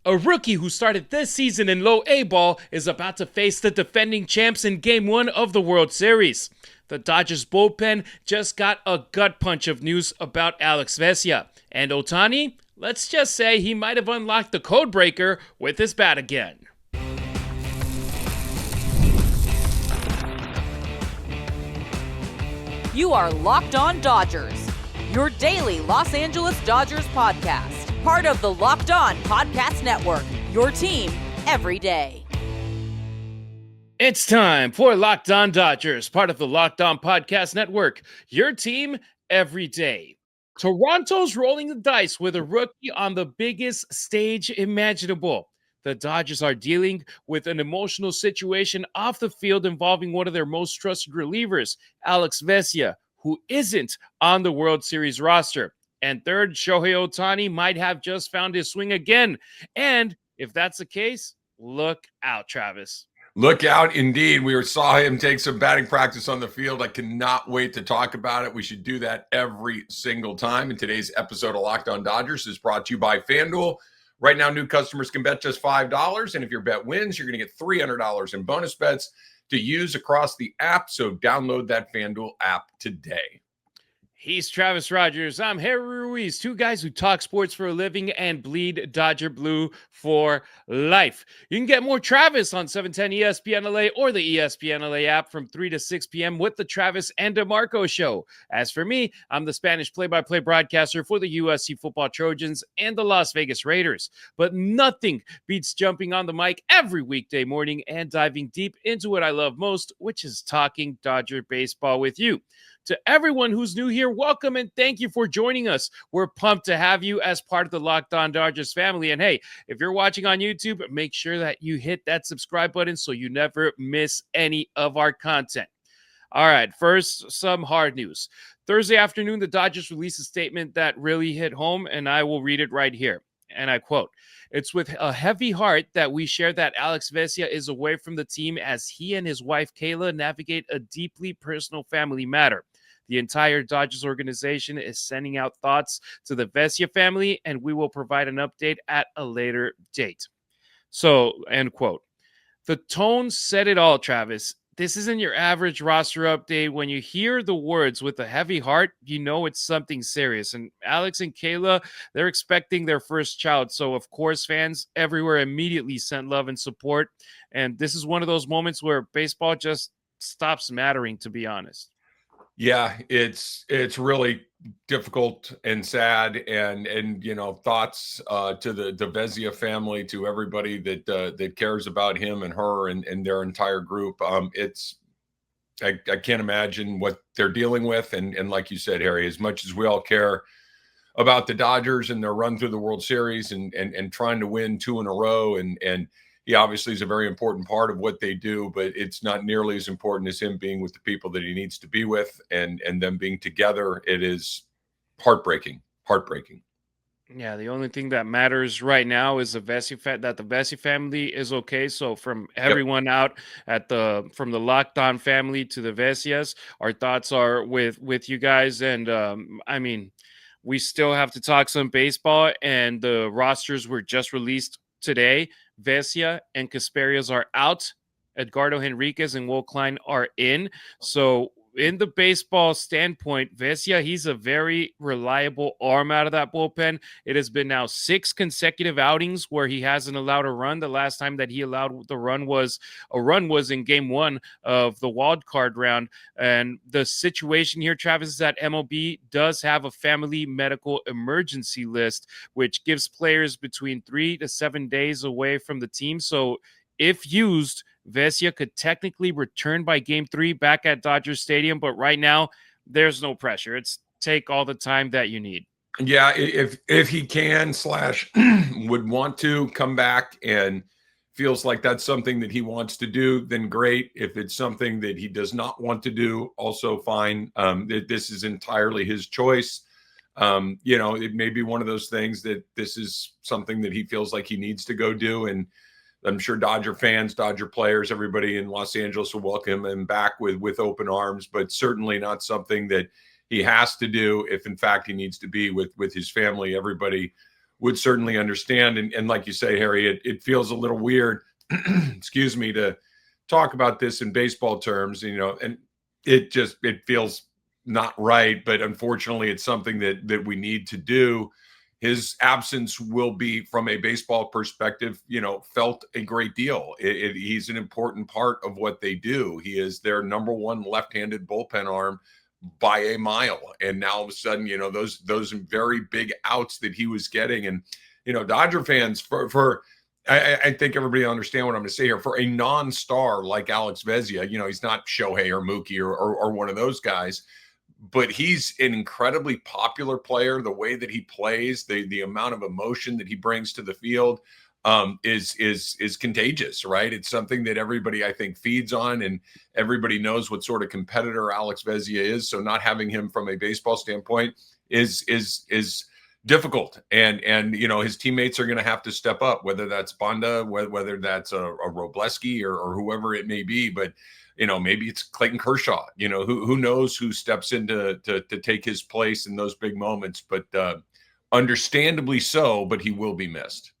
A rookie who started this season in low A ball is about to face the defending champs in Game 1 of the World Series. The Dodgers bullpen just got a gut punch of news about Alex Vesia. And Ohtani, let's just say he might have unlocked the code breaker with his bat again. You are Locked On Dodgers, your daily Los Angeles Dodgers podcast. Part of the Locked On Podcast Network, your team every day. It's time for Locked On Dodgers, part of the Locked On Podcast Network, your team every day. Toronto's rolling the dice with a rookie on the biggest stage imaginable. The Dodgers are dealing with an emotional situation off the field involving one of their most trusted relievers, Alex Vesia, who isn't on the World Series roster. And third, Shohei Ohtani might have just found his swing again. And if that's the case, look out, Travis. Look out, indeed. We saw him take some batting practice on the field. I cannot wait to talk about it. We should do that every single time. And today's episode of Locked On Dodgers is brought to you by FanDuel. Right now, new customers can bet just $5. And if your bet wins, you're going to get $300 in bonus bets to use across the app. So download that FanDuel app today. He's Travis Rodgers. I'm Harry Ruiz, two guys who talk sports for a living and bleed Dodger blue for life. You can get more Travis on 710 ESPN LA or the ESPN LA app from 3 to 6 p.m. with the Travis and DeMarco show. As for me, I'm the Spanish play-by-play broadcaster for the USC Football Trojans and the Las Vegas Raiders. But nothing beats jumping on the mic every weekday morning and diving deep into what I love most, which is talking Dodger baseball with you. To everyone who's new here, welcome and thank you for joining us. We're pumped to have you as part of the Locked On Dodgers family. And hey, if you're watching on YouTube, make sure that you hit that subscribe button so you never miss any of our content. All right, first, some hard news. Thursday afternoon, the Dodgers released a statement that really hit home, and I will read it right here. And I quote, "It's with a heavy heart that we share that Alex Vesia is away from the team as he and his wife Kayla navigate a deeply personal family matter. The entire Dodgers organization is sending out thoughts to the Vesia family, and we will provide an update at a later date." So, end quote. The tone said it all, Travis. This isn't your average roster update. When you hear the words "with a heavy heart," you know it's something serious. And Alex and Kayla, they're expecting their first child. So, of course, fans everywhere immediately sent love and support. And this is one of those moments where baseball just stops mattering, to be honest. Yeah, it's really difficult and sad, and you know, thoughts to the Vesia family, to everybody that cares about him and her and their entire group. I can't imagine what they're dealing with, and like you said, Harry, as much as we all care about the Dodgers and their run through the World Series and trying to win 2 in a row, and he obviously is a very important part of what they do, but it's not nearly as important as him being with the people that he needs to be with and them being together. It is heartbreaking. Yeah, the only thing that matters right now is that the Vesia family is okay. So from everyone out from the Locked On family to the Vesias, our thoughts are with you guys. And I mean, we still have to talk some baseball, and the rosters were just released today. Vesia and Casparias are out. Edgardo Henriquez and Will Klein are in. So in the baseball standpoint, Vesia, he's a very reliable arm out of that bullpen. It has been now 6 consecutive outings where he hasn't allowed a run. The last time that he allowed the run was in Game 1 of the wild card round. And the situation here, Travis, is that MLB does have a family medical emergency list, which gives players between 3 to 7 days away from the team. So if used, Vesia could technically return by Game 3 back at Dodger Stadium, but right now there's no pressure. It's take all the time that you need. Yeah, if he can / would want to come back and feels like that's something that he wants to do, then great. If it's something that he does not want to do, also fine. This is entirely his choice. You know, it may be one of those things that this is something that he feels like he needs to go do, and I'm sure Dodger fans, Dodger players, everybody in Los Angeles will welcome him back with open arms, but certainly not something that he has to do if, in fact, he needs to be with his family. Everybody would certainly understand. And like you say, Harry, it feels a little weird, excuse me, to talk about this in baseball terms, and it feels not right. But unfortunately, it's something that we need to do. His absence will be, from a baseball perspective, felt a great deal. He's an important part of what they do. He is their number one left-handed bullpen arm by a mile. And now all of a sudden, those very big outs that he was getting. And, Dodger fans, I think everybody understand what I'm going to say here. For a non-star like Alex Vesia, he's not Shohei or Mookie or one of those guys, but he's an incredibly popular player. The way that he plays, the amount of emotion that he brings to the field is contagious, right? It's something that everybody, I think, feeds on, and everybody knows what sort of competitor Alex Vesia is. So not having him from a baseball standpoint is difficult, and his teammates are going to have to step up, whether that's Banda, whether that's a Robleski or whoever it may be. But maybe it's Clayton Kershaw. Who knows who steps in to take his place in those big moments. But understandably so. But he will be missed.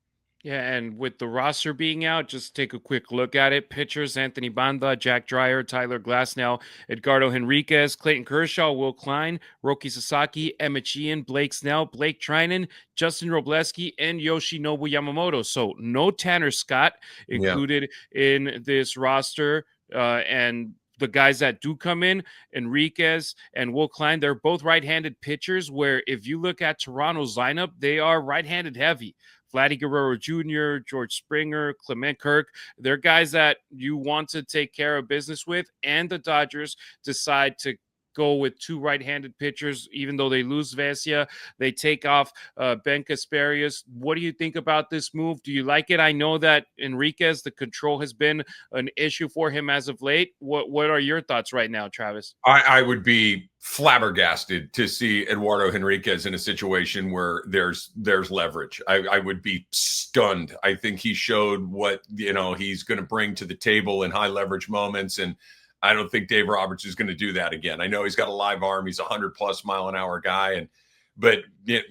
Yeah, and with the roster being out, just take a quick look at it. Pitchers: Anthony Banda, Jack Dreyer, Tyler Glasnow, Edgardo Henriquez, Clayton Kershaw, Will Klein, Roki Sasaki, Emmett Sheehan, Blake Snell, Blake Trinan, Justin Robleski, and Yoshinobu Yamamoto. So no Tanner Scott included in this roster. And the guys that do come in, Enriquez and Will Klein, they're both right-handed pitchers, where if you look at Toronto's lineup, they are right-handed heavy. Vladdy Guerrero Jr., George Springer, Clement Kirk, they're guys that you want to take care of business with, and the Dodgers decide to go with two right-handed pitchers. Even though they lose Vesia, they take off Ben Kasparius. What do you think about this move? Do you like it? I know that Enriquez, the control has been an issue for him as of late. What are your thoughts right now, Travis? I would be flabbergasted to see Eduardo Henriquez in a situation where there's leverage. I would be stunned. I think he showed what he's going to bring to the table in high leverage moments, and I don't think Dave Roberts is going to do that again. I know he's got a live arm. He's a 100+ mile an hour guy. But the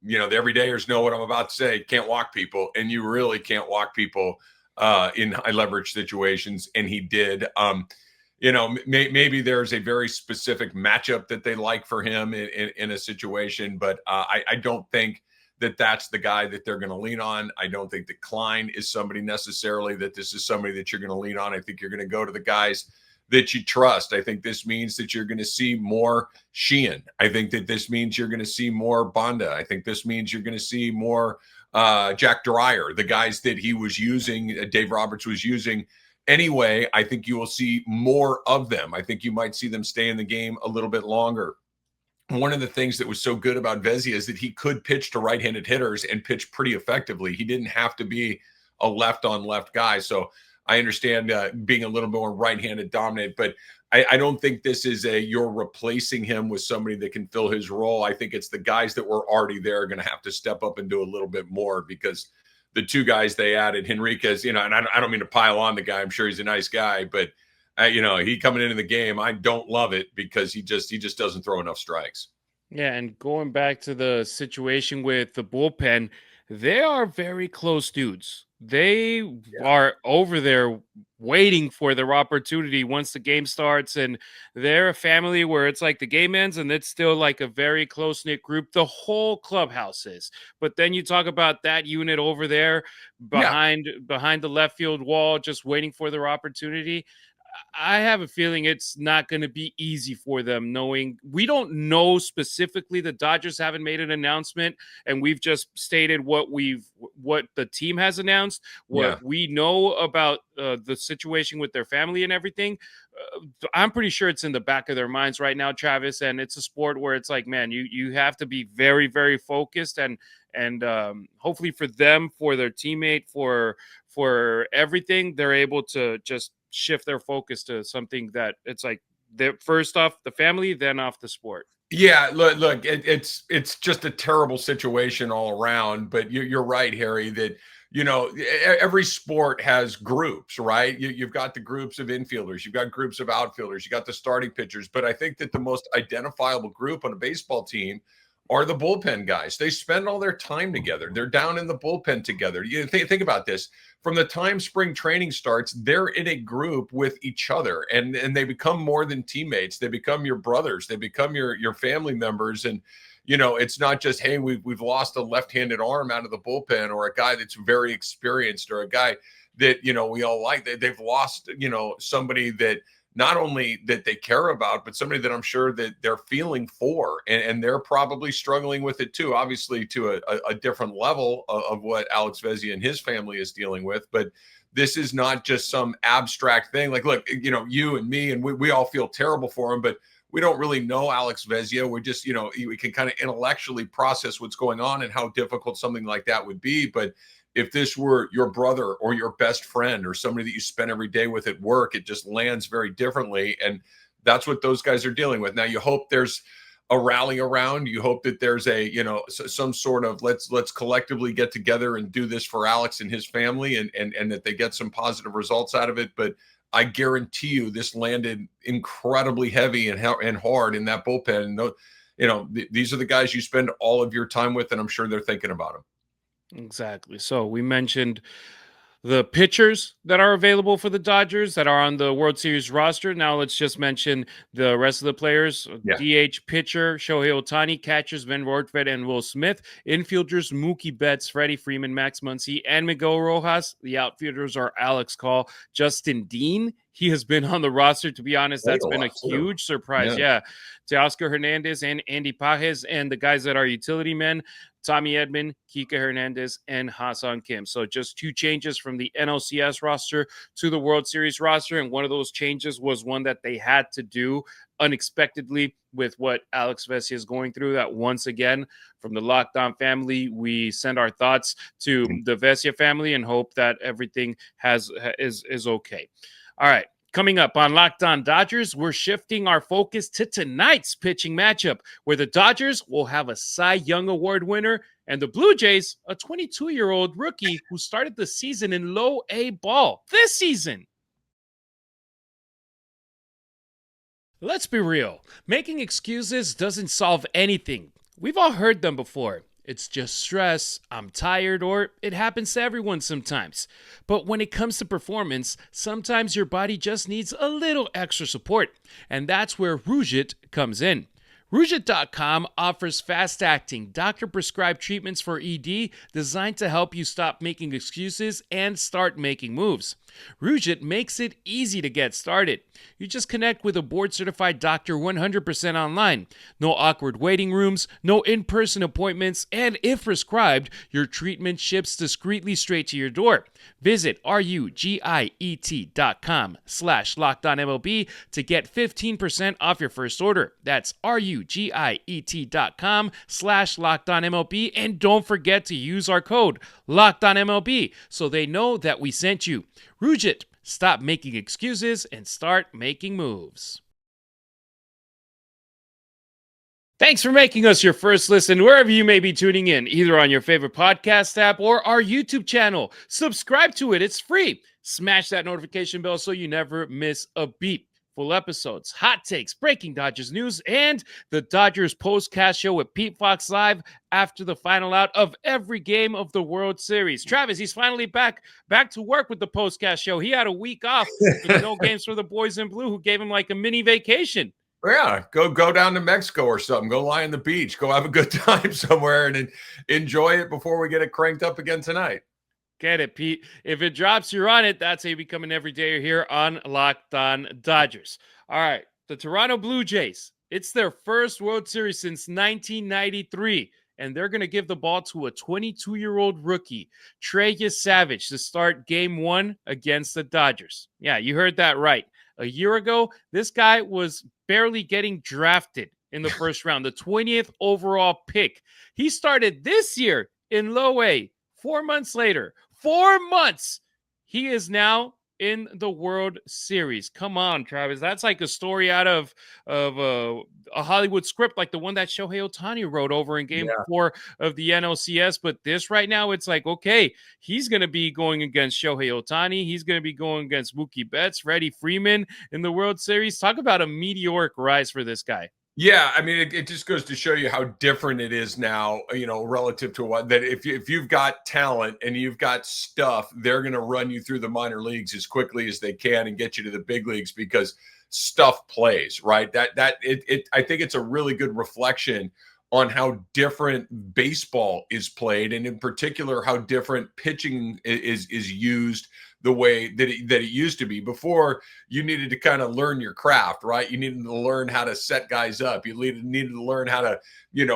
everydayers know what I'm about to say. Can't walk people. And you really can't walk people in high leverage situations. And he did. Maybe there's a very specific matchup that they like for him in a situation. But I don't think that that's the guy that they're going to lean on. I don't think that Klein is somebody necessarily that this is somebody that you're going to lean on. I think you're going to go to the guys that you trust. I think this means that you're going to see more Sheehan. I think that this means you're going to see more Banda. I think this means you're going to see more Jack Dreyer, the guys that he was using, Dave Roberts was using anyway. I think you will see more of them. I think you might see them stay in the game a little bit longer. One of the things that was so good about Vesia is that he could pitch to right-handed hitters and pitch pretty effectively. He didn't have to be a left-on-left guy. So I understand being a little more right-handed dominant, but I don't think this is you're replacing him with somebody that can fill his role. I think it's the guys that were already there are going to have to step up and do a little bit more, because the two guys they added, Henriquez, and I don't mean to pile on the guy. I'm sure he's a nice guy, but he coming into the game, I don't love it because he just doesn't throw enough strikes. Yeah, and going back to the situation with the bullpen, they are very close dudes. They are over there waiting for their opportunity once the game starts, and they're a family where it's like the game ends and it's still like a very close-knit group. The whole clubhouse is. But then you talk about that unit over there behind the left field wall, just waiting for their opportunity. I have a feeling it's not going to be easy for them, knowing we don't know specifically. The Dodgers haven't made an announcement, and we've just stated what the team has announced, what we know about the situation with their family and everything. I'm pretty sure it's in the back of their minds right now, Travis, and it's a sport where it's like, man, you have to be very, very focused, and hopefully for them, for their teammate, for everything, they're able to just shift their focus to something that it's like they're first off the family, then off the sport. Yeah, look, it's just a terrible situation all around. But you're right, Harry, that every sport has groups, right? You've got the groups of infielders, you've got groups of outfielders, you got the starting pitchers. But I think that the most identifiable group on a baseball team are the bullpen guys. They spend all their time together. They're down in the bullpen together. You think about this. From the time spring training starts, they're in a group with each other, and they become more than teammates. They become your brothers. They become your family members. And it's not just, hey, we've lost a left-handed arm out of the bullpen, or a guy that's very experienced, or a guy that we all like. They've lost somebody that not only that they care about, but somebody that I'm sure that they're feeling for, and they're probably struggling with it too, obviously to a different level of what Alex Vesia and his family is dealing with. But this is not just some abstract thing. Like, look, you and me, and we all feel terrible for him, but we don't really know Alex Vesia. We just, we can kind of intellectually process what's going on and how difficult something like that would be. But if this were your brother or your best friend or somebody that you spend every day with at work, it just lands very differently. And that's what those guys are dealing with. Now, you hope there's a rally around. You hope that there's some sort of let's collectively get together and do this for Alex and his family, and that they get some positive results out of it. But I guarantee you this landed incredibly heavy and hard in that bullpen. And these are the guys you spend all of your time with, and I'm sure they're thinking about them. Exactly. So we mentioned the pitchers that are available for the Dodgers that are on the World Series roster. Now let's just mention the rest of the players. Yeah. DH pitcher Shohei Ohtani, catchers Ben Rortvedt and Will Smith, infielders Mookie Betts, Freddie Freeman, Max Muncy, and Miguel Rojas. The outfielders are Alex Call, Justin Dean. He has been on the roster. To be honest, that's been a huge surprise. Yeah. Teoscar Hernandez and Andy Pages, and the guys that are utility men, Tommy Edman, Kike Hernandez, and Hassan Kim. So just 2 changes from the NLCS roster to the World Series roster. And one of those changes was one that they had to do unexpectedly with what Alex Vesia is going through. That once again, from the Locked On family, we send our thoughts to the Vesia family and hope that everything is okay. All right. Coming up on Locked On Dodgers, we're shifting our focus to tonight's pitching matchup, where the Dodgers will have a Cy Young Award winner and the Blue Jays, a 22-year-old rookie who started the season in low A ball this season. Let's be real. Making excuses doesn't solve anything. We've all heard them before. It's just stress, I'm tired, or it happens to everyone sometimes. But when it comes to performance, sometimes your body just needs a little extra support. And that's where Rugiet comes in. Rugiet.com offers fast-acting, doctor-prescribed treatments for ED designed to help you stop making excuses and start making moves. Rugiet makes it easy to get started. You just connect with a board-certified doctor 100% online. No awkward waiting rooms, no in-person appointments, and if prescribed, your treatment ships discreetly straight to your door. Visit rugiet.com/LockedOnMLB to get 15% off your first order. That's rugiet.com/LockedOnMLB, and don't forget to use our code LockedOnMLB so they know that we sent you. Rugiet, stop making excuses and start making moves. Thanks for making us your first listen wherever you may be tuning in, either on your favorite podcast app or our YouTube channel. Subscribe to it. It's free. Smash that notification bell so you never miss a beat. Full episodes, hot takes, breaking Dodgers news, and the Dodgers postcast show with Pete Fox live after the final out of every game of the World Series. Travis, he's finally back to work with the postcast show. He had a week off with no games for the boys in blue, who gave him like a mini vacation. Yeah, go down to Mexico or something. Go lie on the beach. Go have a good time somewhere and enjoy it before we get it cranked up again tonight. Get it, Pete. If it drops, you're on it. That's how you become an everydayer here on Locked On Dodgers. All right, the Toronto Blue Jays. It's their first World Series since 1993, and they're going to give the ball to a 22-year-old rookie, Trey Yesavage, to start Game 1 against the Dodgers. Yeah, you heard that right. A year ago, this guy was barely getting drafted in the first round, the 20th overall pick. He started this year in low A. 4 months later, 4 months, he is now in the World Series. Come on, Travis. That's like a story out of a Hollywood script, like the one that Shohei Ohtani wrote over in Game 4 of the NLCS. But this right now, it's like, okay, he's going to be going against Shohei Ohtani. He's going to be going against Mookie Betts, Freddie Freeman in the World Series. Talk about a meteoric rise for this guy. Yeah, I mean, it just goes to show you how different it is now, relative to what that if you've got talent and you've got stuff, they're going to run you through the minor leagues as quickly as they can and get you to the big leagues because stuff plays, right? I think it's a really good reflection on how different baseball is played, and in particular, how different pitching is used the way that it used to be. Before, you needed to kind of learn your craft, right? You needed to learn how to set guys up. You needed to learn how to,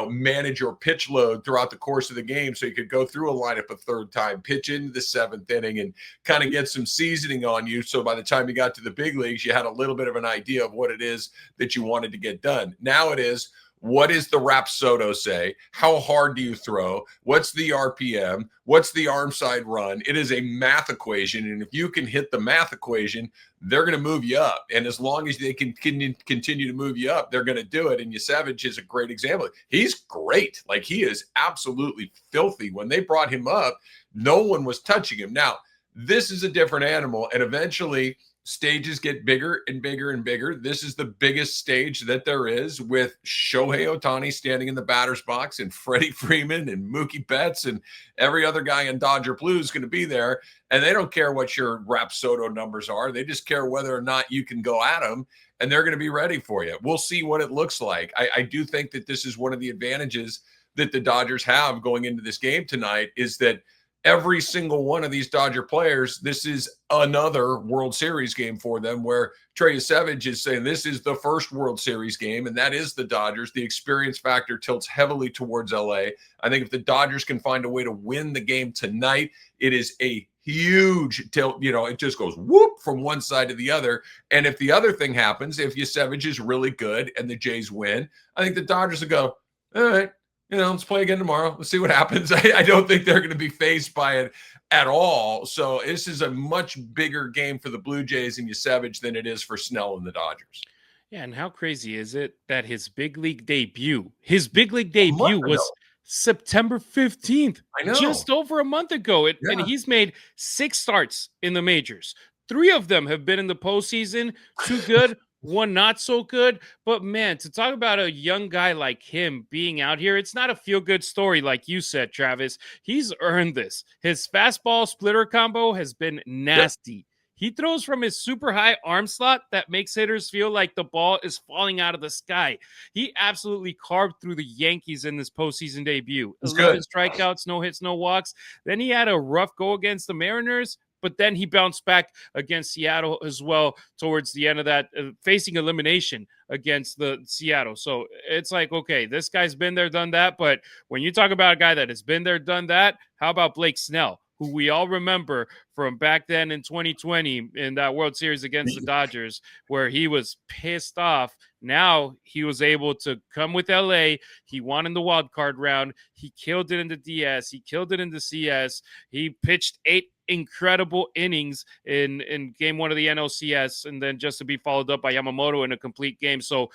manage your pitch load throughout the course of the game so you could go through a lineup a third time, pitch into the seventh inning, and kind of get some seasoning on you. So by the time you got to the big leagues, you had a little bit of an idea of what it is that you wanted to get done. Now it is, what does the Rapsodo say? How hard do you throw? What's the RPM? What's the arm side run? It is a math equation. And if you can hit the math equation, they're going to move you up. And as long as they can continue to move you up, they're going to do it. And Yesavage is a great example. He's great. Like, he is absolutely filthy. When they brought him up, no one was touching him. Now, this is a different animal. And eventually, stages get bigger and bigger and bigger. This is the biggest stage that there is, with Shohei Ohtani standing in the batter's box and Freddie Freeman and Mookie Betts and every other guy in Dodger Blue is going to be there. And they don't care what your Rapsodo numbers are. They just care whether or not you can go at them, and they're going to be ready for you. We'll see what it looks like. I do think that this is one of the advantages that the Dodgers have going into this game tonight, is that every single one of these Dodger players, this is another World Series game for them, where Trey Yesavage is saying this is the first World Series game, and that is the Dodgers. The experience factor tilts heavily towards LA. I think if the Dodgers can find a way to win the game tonight, it is a huge tilt. It just goes whoop from one side to the other. And if the other thing happens, if Yesavage is really good and the Jays win, I think the Dodgers will go, all right, let's play again tomorrow. Let's see what happens. I don't think they're going to be faced by it at all. So this is a much bigger game for the Blue Jays and Yesavage than it is for Snell and the Dodgers. Yeah, and how crazy is it that his big league debut was September 15th, I know, just over a month ago. And he's made 6 starts in the majors. 3 of them have been in the postseason. 2 good, 1 not so good. But man, to talk about a young guy like him being out here, it's not a feel-good story like you said, Travis. He's earned this. His fastball splitter combo has been nasty. Yep. He throws from his super high arm slot that makes hitters feel like the ball is falling out of the sky. He absolutely carved through the Yankees in this postseason debut. 11 strikeouts, no hits, no walks. Then he had a rough go against the Mariners, but then he bounced back against Seattle as well towards the end of that, facing elimination against the Seattle. So it's like, okay, this guy's been there, done that. But when you talk about a guy that has been there, done that, how about Blake Snell, who we all remember from back then in 2020 in that World Series against the Dodgers, where he was pissed off. Now he was able to come with LA. He won in the wild card round. He killed it in the DS. He killed it in the CS. He pitched 8 incredible innings in game 1 of the NLCS, and then just to be followed up by Yamamoto in a complete game. So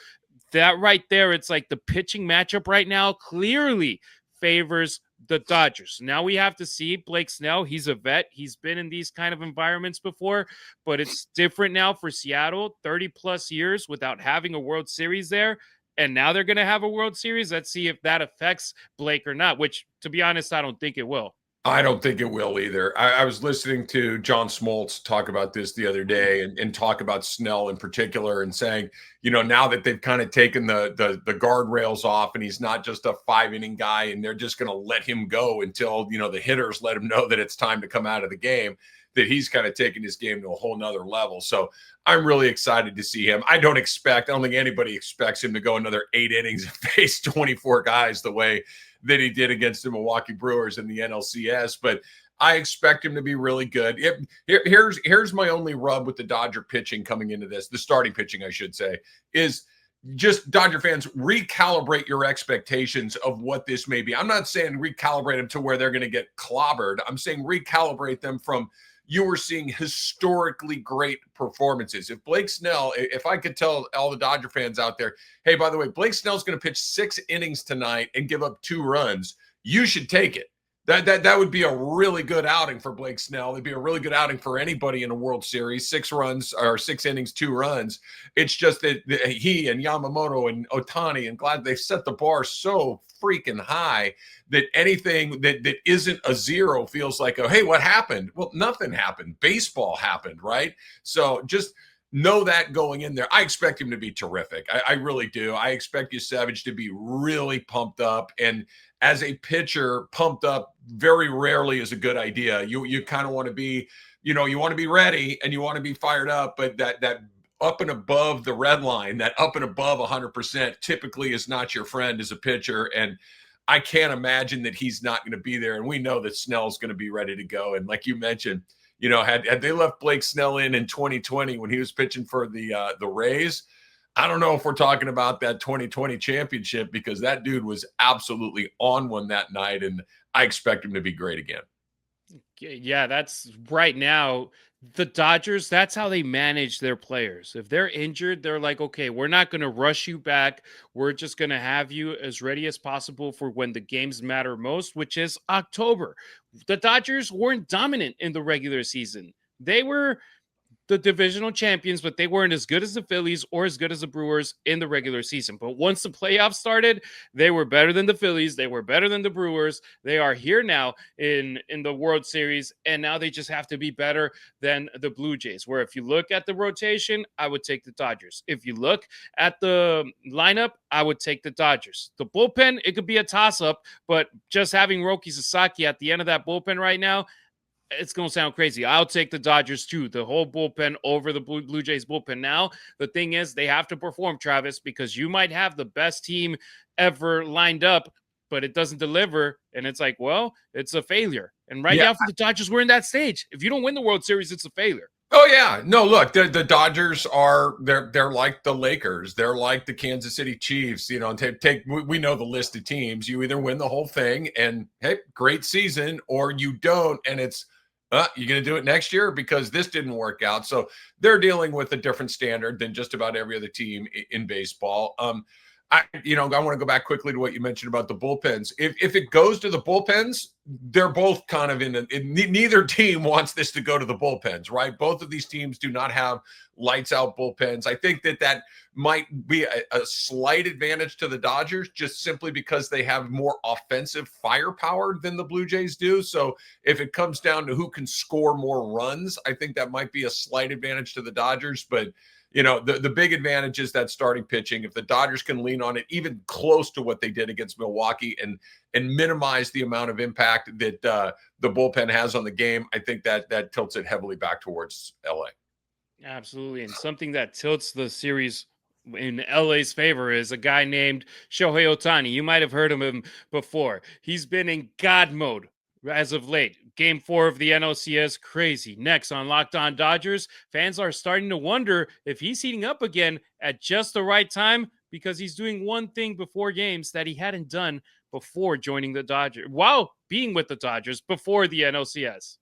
that right there, it's like the pitching matchup right now clearly favors the Dodgers. Now we have to see Blake Snell. He's a vet. He's been in these kind of environments before, but it's different now for Seattle. 30 plus years without having a World Series there. And now they're going to have a World Series. Let's see if that affects Blake or not, which, to be honest, I don't think it will. I don't think it will either. I was listening to John Smoltz talk about this the other day and talk about Snell in particular, and saying, now that they've kind of taken the guardrails off and he's not just a 5-inning guy and they're just going to let him go until, the hitters let him know that it's time to come out of the game, that he's kind of taken his game to a whole nother level. So I'm really excited to see him. I don't think anybody expects him to go another 8 innings and face 24 guys the way that he did against the Milwaukee Brewers in the NLCS, but I expect him to be really good. Here's my only rub with the Dodger pitching coming into this, the starting pitching, I should say, is just, Dodger fans, recalibrate your expectations of what this may be. I'm not saying recalibrate them to where they're going to get clobbered. I'm saying recalibrate them from, you were seeing historically great performances. If Blake Snell, if I could tell all the Dodger fans out there, hey, by the way, Blake Snell's going to pitch 6 innings tonight and give up 2 runs, you should take it. That would be a really good outing for Blake Snell. It'd be a really good outing for anybody in a World Series. 6 runs or 6 innings, 2 runs. It's just that he and Yamamoto and Ohtani and Glad they've set the bar so freaking high that anything that isn't a 0 feels like, oh, hey, what happened? Well, nothing happened. Baseball happened, right? So just know that going in there. I expect him to be terrific. I really do. I expect Yesavage to be really pumped up, and as a pitcher, pumped up very rarely is a good idea. You kind of want to be, you want to be ready and you want to be fired up, but that up and above the red line, that up and above 100% typically is not your friend as a pitcher. And I can't imagine that he's not going to be there. And we know that Snell's going to be ready to go. And like you mentioned, had they left Blake Snell in 2020 when he was pitching for the Rays, I don't know if we're talking about that 2020 championship, because that dude was absolutely on one that night, and I expect him to be great again. Yeah, that's right now. The Dodgers, that's how they manage their players. If they're injured, they're like, okay, we're not going to rush you back. We're just going to have you as ready as possible for when the games matter most, which is October. The Dodgers weren't dominant in the regular season. They were the divisional champions, but they weren't as good as the Phillies or as good as the Brewers in the regular season. But once the playoffs started, they were better than the Phillies. They were better than the Brewers. They are here now in the World Series, and now they just have to be better than the Blue Jays, where if you look at the rotation, I would take the Dodgers. If you look at the lineup, I would take the Dodgers. The bullpen, it could be a toss-up, but just having Roki Sasaki at the end of that bullpen right now, it's going to sound crazy. I'll take the Dodgers too, the whole bullpen over the Blue Jays bullpen. Now, the thing is, they have to perform, Travis, because you might have the best team ever lined up, but it doesn't deliver. And it's like, well, it's a failure. And right now for the Dodgers, we're in that stage. If you don't win the World Series, it's a failure. Oh, yeah. No, look, the Dodgers they're like the Lakers. They're like the Kansas City Chiefs. We know the list of teams. You either win the whole thing and, hey, great season, or you don't. And it's, you're going to do it next year because this didn't work out. So they're dealing with a different standard than just about every other team in baseball. I want to go back quickly to what you mentioned about the bullpens. If it goes to the bullpens, they're both kind of neither team wants this to go to the bullpens, right? Both of these teams do not have lights out bullpens. I think that might be a slight advantage to the Dodgers, just simply because they have more offensive firepower than the Blue Jays do. So if it comes down to who can score more runs, I think that might be a slight advantage to the Dodgers. But the big advantage is that starting pitching. If the Dodgers can lean on it even close to what they did against Milwaukee and minimize the amount of impact that the bullpen has on the game, I think that tilts it heavily back towards LA. Absolutely. And something that tilts the series in LA's favor is a guy named Shohei Ohtani. You might have heard of him before. He's been in God mode as of late. Game 4 of the NLCS, crazy. Next on Locked On Dodgers, fans are starting to wonder if he's heating up again at just the right time, because he's doing one thing before games that he hadn't done before joining the Dodgers, while being with the Dodgers before the NLCS.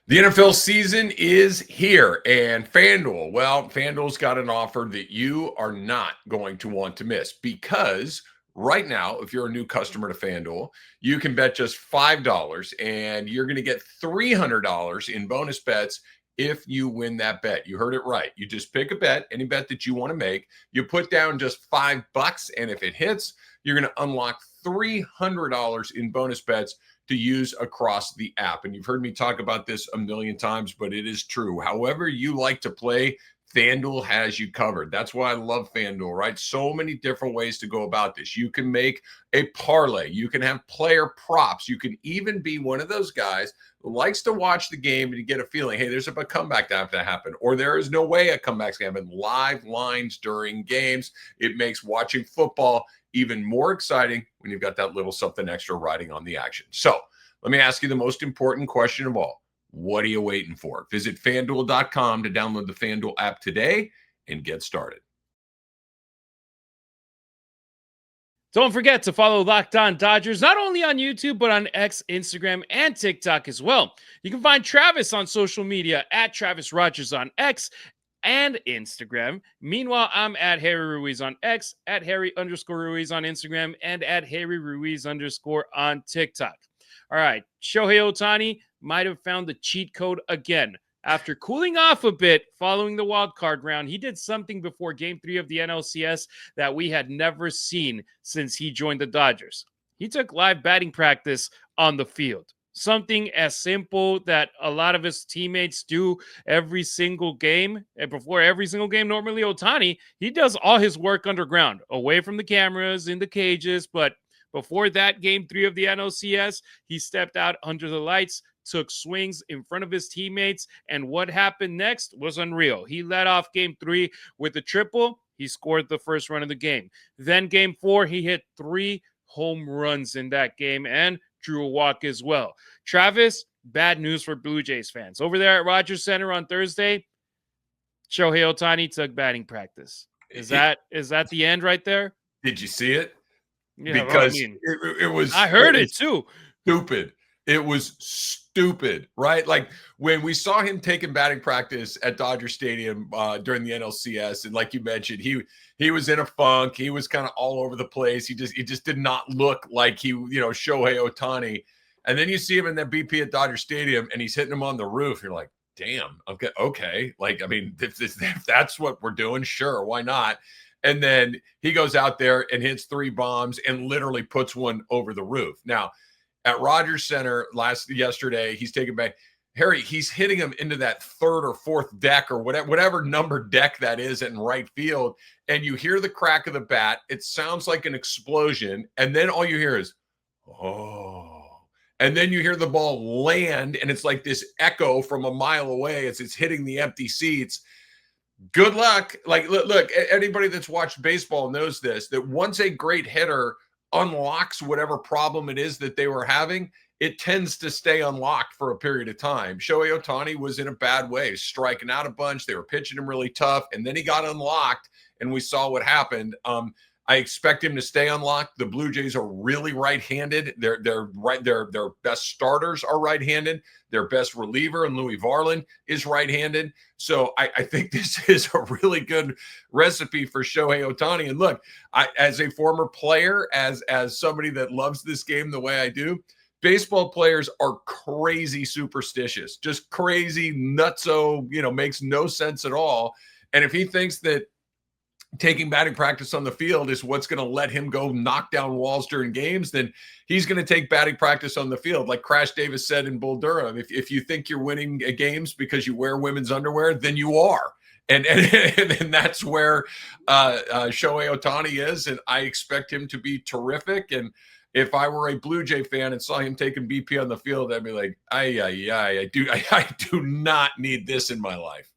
The NFL season is here, and FanDuel's got an offer that you are not going to want to miss, because right now, if you're a new customer to FanDuel, you can bet just $5 and you're going to get $300 in bonus bets if you win that bet. You heard it right. You just pick a bet, any bet that you want to make. You put down just $5, and if it hits, you're going to unlock $300 in bonus bets to use across the app. And you've heard me talk about this a million times, but it is true. However you like to play, FanDuel has you covered. That's why I love FanDuel, right? So many different ways to go about this. You can make a parlay. You can have player props. You can even be one of those guys who likes to watch the game and get a feeling, hey, there's a comeback to have to happen, or there is no way a comeback's going to happen. Live lines during games. It makes watching football even more exciting when you've got that little something extra riding on the action. So let me ask you the most important question of all. What are you waiting for? Visit FanDuel.com to download the FanDuel app today and get started. Don't forget to follow Locked On Dodgers, not only on YouTube, but on X, Instagram, and TikTok as well. You can find Travis on social media at Travis Rodgers on X, and Instagram. Meanwhile, I'm at Harry Ruiz on X, at Harry_Ruiz on Instagram, and at Harry Ruiz_ on TikTok. All right, Shohei Ohtani might have found the cheat code again. After cooling off a bit following the wild card round, he did something before Game 3 of the NLCS that we had never seen since he joined the Dodgers. He took live batting practice on the field. Something as simple that a lot of his teammates do every single game. And before every single game, normally Ohtani, he does all his work underground, away from the cameras, in the cages. But before that Game 3 of the NLCS, he stepped out under the lights, took swings in front of his teammates, and what happened next was unreal. He led off Game 3 with a triple. He scored the first run of the game. Then Game 4, he hit 3 home runs in that game and drew a walk as well. Travis, bad news for Blue Jays fans. Over there at Rogers Center on Thursday, Shohei Ohtani took batting practice. Is that the end right there? Did you see it? Yeah, Because well, I mean, it was. I heard it too. Stupid. It was stupid, right? Like when we saw him taking batting practice at Dodger Stadium during the NLCS, and like you mentioned, he was in a funk. He was kind of all over the place. He just did not look like Shohei Ohtani. And then you see him in that BP at Dodger Stadium, and he's hitting him on the roof. You're like, damn, okay. Like, I mean, if that's what we're doing, sure, why not? And then he goes out there and hits 3 bombs and literally puts one over the roof. Now, at Rogers Center yesterday, he's taking back Harry. He's hitting him into that 3rd or 4th deck or whatever number deck that is in right field. And you hear the crack of the bat. It sounds like an explosion. And then all you hear is, oh. And then you hear the ball land, and it's like this echo from a mile away as it's hitting the empty seats. Good luck. Like, look, anybody that's watched baseball knows this, that once a great hitter unlocks whatever problem it is that they were having, it tends to stay unlocked for a period of time. Shohei Ohtani was in a bad way, striking out a bunch. They were pitching him really tough, and then he got unlocked, and we saw what happened. I expect him to stay unlocked. The Blue Jays are really right-handed. Their best starters are right-handed. Their best reliever, and Louis Varland, is right-handed. So I think this is a really good recipe for Shohei Ohtani. And look, as a former player, as somebody that loves this game the way I do, baseball players are crazy superstitious, just crazy nutso, makes no sense at all. And if he thinks that taking batting practice on the field is what's going to let him go knock down walls during games, then he's going to take batting practice on the field. Like Crash Davis said in Bull Durham, if you think you're winning games because you wear women's underwear, then you are. And that's where Shohei Ohtani is, and I expect him to be terrific. And if I were a Blue Jay fan and saw him taking BP on the field, I'd be like, I do not need this in my life.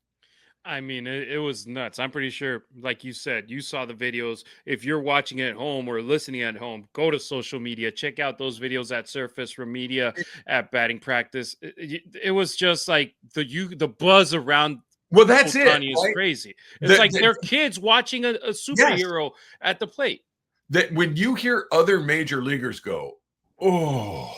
I mean, it was nuts. I'm pretty sure, like you said, you saw the videos. If you're watching it at home or listening at home, go to social media. Check out those videos at Surface from Media at batting practice. It was just like the buzz around. Well, that's Ohtani it. is crazy. It's like they're kids watching a superhero at the plate. That when you hear other major leaguers go, oh,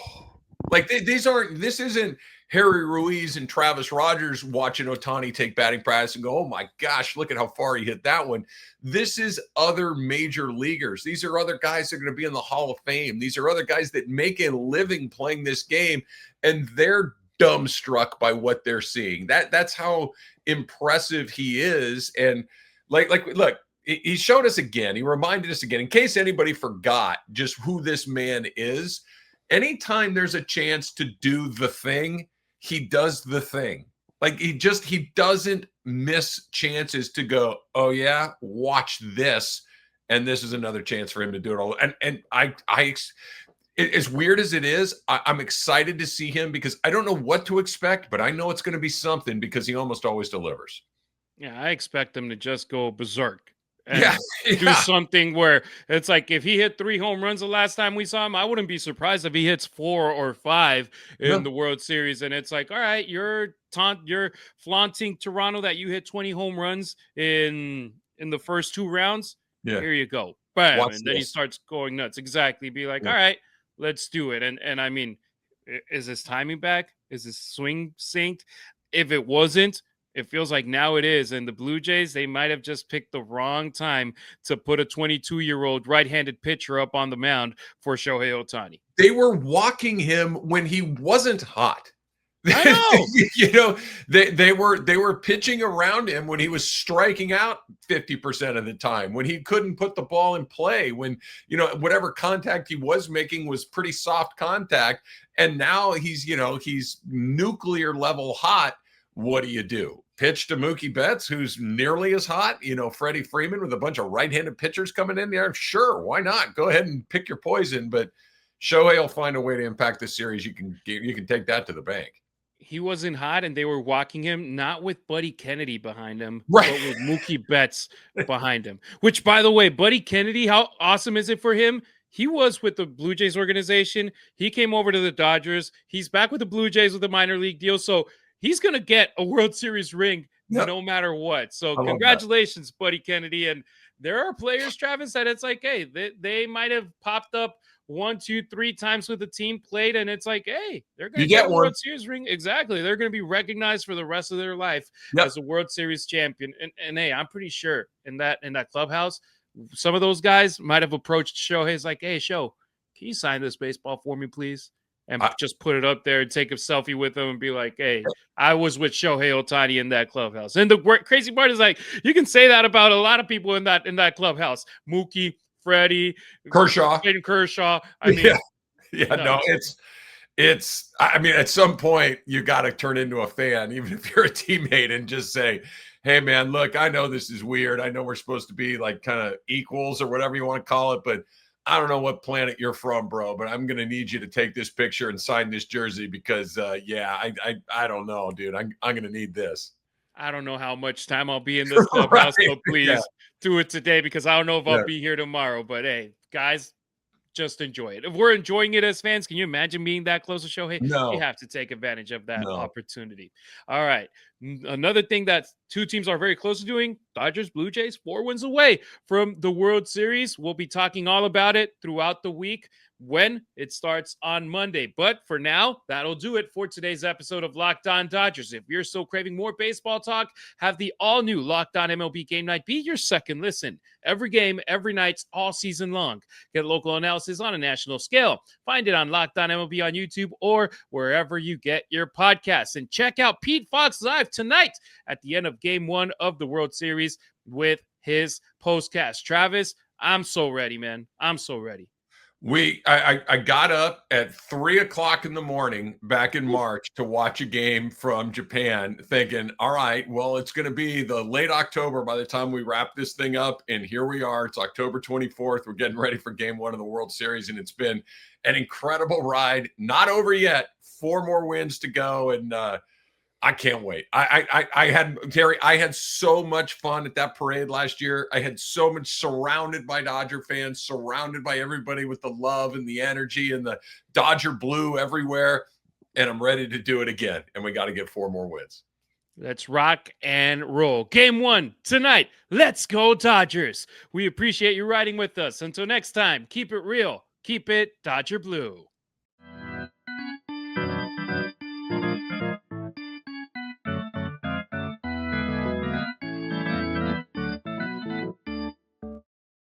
like this isn't Harry Ruiz and Travis Rodgers watching Ohtani take batting practice and go, oh my gosh, look at how far he hit that one. This is other major leaguers. These are other guys that are going to be in the Hall of Fame. These are other guys that make a living playing this game, and they're dumbstruck by what they're seeing. That's how impressive he is. And like look, he showed us again. He reminded us again, in case anybody forgot just who this man is. Anytime there's a chance to do the thing, he does the thing. Like he doesn't miss chances to go, oh yeah, watch this. And this is another chance for him to do it all. And as weird as it is, I'm excited to see him because I don't know what to expect, but I know it's going to be something because he almost always delivers. Yeah, I expect him to just go berserk. And do something where it's like if he hit 3 home runs the last time we saw him, I wouldn't be surprised if he hits 4 or 5 in the World Series. And it's like, all right, you're flaunting Toronto that you hit 20 home runs in the first 2 rounds. Yeah. Here you go. Bam. Watch and then he starts going nuts. Exactly. Be like, all right, let's do it. And I mean, is his timing back? Is his swing synced? If it wasn't, It feels like now it is. And the Blue Jays, they might have just picked the wrong time to put a 22-year-old right-handed pitcher up on the mound for Shohei Ohtani. They were walking him when he wasn't hot. I know. You know, they were pitching around him when he was striking out 50% of the time, when he couldn't put the ball in play, when, you know, whatever contact he was making was pretty soft contact. And now he's nuclear level hot. What do? Pitch to Mookie Betts, who's nearly as hot, you know, Freddie Freeman with a bunch of right-handed pitchers coming in there. Sure, why not? Go ahead and pick your poison. But Shohei will find a way to impact the series. You can take that to the bank. He wasn't hot, and they were walking him not with Buddy Kennedy behind him, right, but with Mookie Betts behind him. Which, by the way, Buddy Kennedy, how awesome is it for him? He was with the Blue Jays organization. He came over to the Dodgers. He's back with the Blue Jays with a minor league deal. So he's going to get a World Series ring no matter what. So congratulations, Buddy Kennedy. And there are players, Travis, that it's like, hey, they might have popped up 1, 2, 3 times with the team, played, and it's like, hey, they're going to get a World Series ring. Exactly. They're going to be recognized for the rest of their life as a World Series champion. And hey, I'm pretty sure in that clubhouse, some of those guys might have approached Shohei's like, hey, Show, can you sign this baseball for me, please? And just put it up there and take a selfie with them and be like, hey, I was with Shohei Ohtani in that clubhouse. And the crazy part is, like, you can say that about a lot of people in that clubhouse. Mookie, Freddie, Kershaw. I mean, it's I mean, at some point you got to turn into a fan, even if you're a teammate, and just say, hey man, look, I know this is weird. I know we're supposed to be like kind of equals or whatever you want to call it, but I don't know what planet you're from, bro, but I'm going to need you to take this picture and sign this jersey because I don't know, dude. I'm going to need this. I don't know how much time I'll be in this clubhouse, so please do it today because I don't know if I'll be here tomorrow. But hey, guys, just enjoy it. If we're enjoying it as fans, can you imagine being that close to Shohei? No. You have to take advantage of that opportunity. All right. Another thing that two teams are very close to doing, Dodgers, Blue Jays, 4 wins away from the World Series. We'll be talking all about it throughout the week when it starts on Monday. But for now, that'll do it for today's episode of Locked On Dodgers. If you're still craving more baseball talk, have the all-new Locked On MLB Game Night be your second listen. Every game, every night, all season long. Get local analysis on a national scale. Find it on Locked On MLB on YouTube or wherever you get your podcasts. And check out Pete Fox live tonight at the end of Game 1 of the World Series with his postcast. Travis, I'm so ready, man. I'm so ready. I got up at 3:00 in the morning back in March to watch a game from Japan, thinking, all right, well, it's going to be the late October by the time we wrap this thing up. And here we are. It's October 24th. We're getting ready for Game 1 of the World Series. And it's been an incredible ride. Not over yet. 4 more wins to go. And I can't wait. I had so much fun at that parade last year. I had so much, surrounded by Dodger fans, surrounded by everybody with the love and the energy and the Dodger blue everywhere. And I'm ready to do it again. And we got to get 4 more wins. Let's rock and roll. Game 1 tonight. Let's go Dodgers. We appreciate you riding with us. Until next time, keep it real. Keep it Dodger Blue.